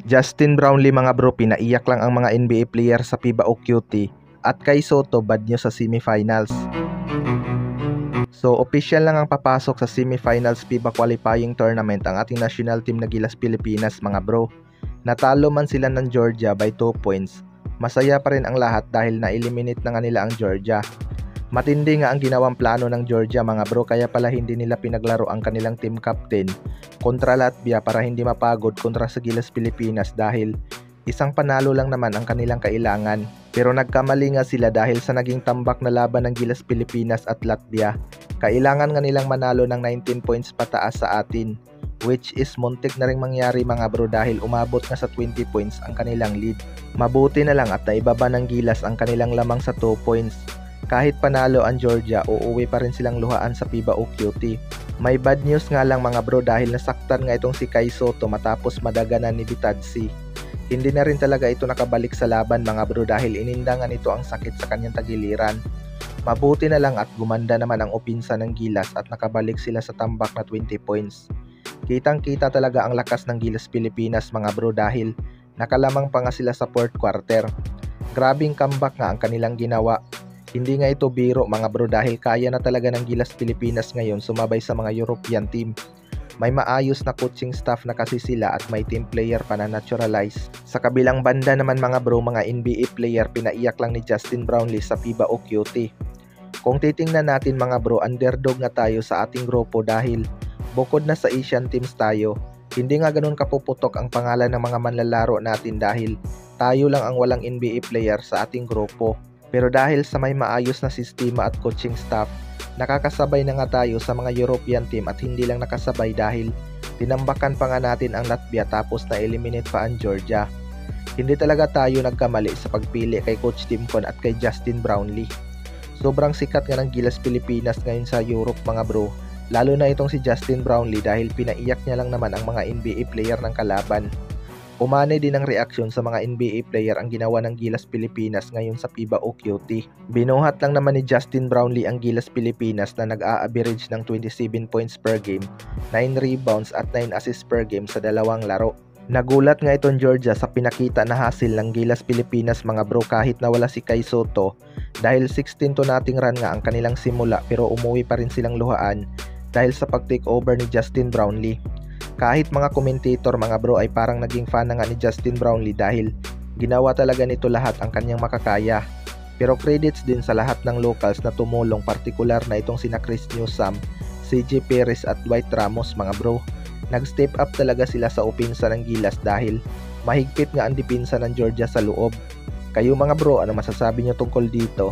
Justin Brownlee mga bro, pinaiyak lang ang mga NBA player sa FIBA o QT at kay Soto bad news sa semifinals. So official lang ang papasok sa semifinals FIBA qualifying tournament ang ating national team na Gilas Pilipinas mga bro. Natalo man sila ng Georgia by 2 points. Masaya pa rin ang lahat dahil na-eliminate na nga nila ang Georgia. Matindi nga ang ginawang plano ng Georgia mga bro, kaya pala hindi nila pinaglaro ang kanilang team captain kontra Latvia para hindi mapagod kontra sa Gilas Pilipinas dahil isang panalo lang naman ang kanilang kailangan. Pero nagkamali nga sila dahil sa naging tambak na laban ng Gilas Pilipinas at Latvia. Kailangan nga nilang manalo ng 19 points pataas sa atin, which is muntik na ring mangyari mga bro dahil umabot nga sa 20 points ang kanilang lead. Mabuti na lang at naibaba ng Gilas ang kanilang lamang sa 2 points. Kahit panalo ang Georgia, uuwi pa rin silang luhaan sa FIBA o QT. May bad news nga lang mga bro dahil nasaktan nga itong si Kai Soto matapos madaganan ni Bitadsi. Hindi na rin talaga ito nakabalik sa laban mga bro dahil inindangan nito ang sakit sa kanyang tagiliran. Mabuti na lang at gumanda naman ang opinsa ng Gilas at nakabalik sila sa tambak na 20 points. Kitang kita talaga ang lakas ng Gilas Pilipinas mga bro dahil nakalamang pa nga sila sa 4th quarter. Grabing comeback nga ang kanilang ginawa. Hindi nga ito biro mga bro dahil kaya na talaga ng Gilas Pilipinas ngayon sumabay sa mga European team. May maayos na coaching staff na kasi sila at may team player pa na naturalize. Sa kabilang banda naman mga bro, mga NBA player pinaiyak lang ni Justin Brownlee sa FIBA o QT. Kung titingnan natin mga bro, underdog nga tayo sa ating grupo dahil bukod na sa Asian teams tayo, hindi nga ganun kapuputok ang pangalan ng mga manlalaro natin dahil tayo lang ang walang NBA player sa ating grupo. Pero dahil sa may maayos na sistema at coaching staff, nakakasabay na nga tayo sa mga European team at hindi lang nakasabay dahil tinambakan pa nga natin ang Latvia tapos na-eliminate pa ang Georgia. Hindi talaga tayo nagkamali sa pagpili kay Coach Timcon at kay Justin Brownlee. Sobrang sikat nga ng Gilas Pilipinas ngayon sa Europe mga bro, lalo na itong si Justin Brownlee dahil pinaiyak niya lang naman ang mga NBA player ng kalaban. Umani din ang reaksyon sa mga NBA player ang ginawa ng Gilas Pilipinas ngayon sa FIBA o QT. Binuhat lang naman ni Justin Brownlee ang Gilas Pilipinas na nag-a-average ng 27 points per game, 9 rebounds at 9 assists per game sa dalawang laro. Nagulat nga itong Georgia sa pinakita na hasil ng Gilas Pilipinas mga bro kahit nawala si Kai Soto dahil 16-0 run nga ang kanilang simula pero umuwi pa rin silang luhaan dahil sa pag-take over ni Justin Brownlee. Kahit mga commentator mga bro ay parang naging fan na nga ni Justin Brownlee dahil ginawa talaga nito lahat ang kanyang makakaya. Pero credits din sa lahat ng locals na tumulong, partikular na itong sina Chris Newsome, CJ Perez at Dwight Ramos mga bro. Nag-step up talaga sila sa opinsa ng Gilas dahil mahigpit nga ang dipinsa ng Georgia sa loob. Kayo mga bro, ano masasabi nyo tungkol dito?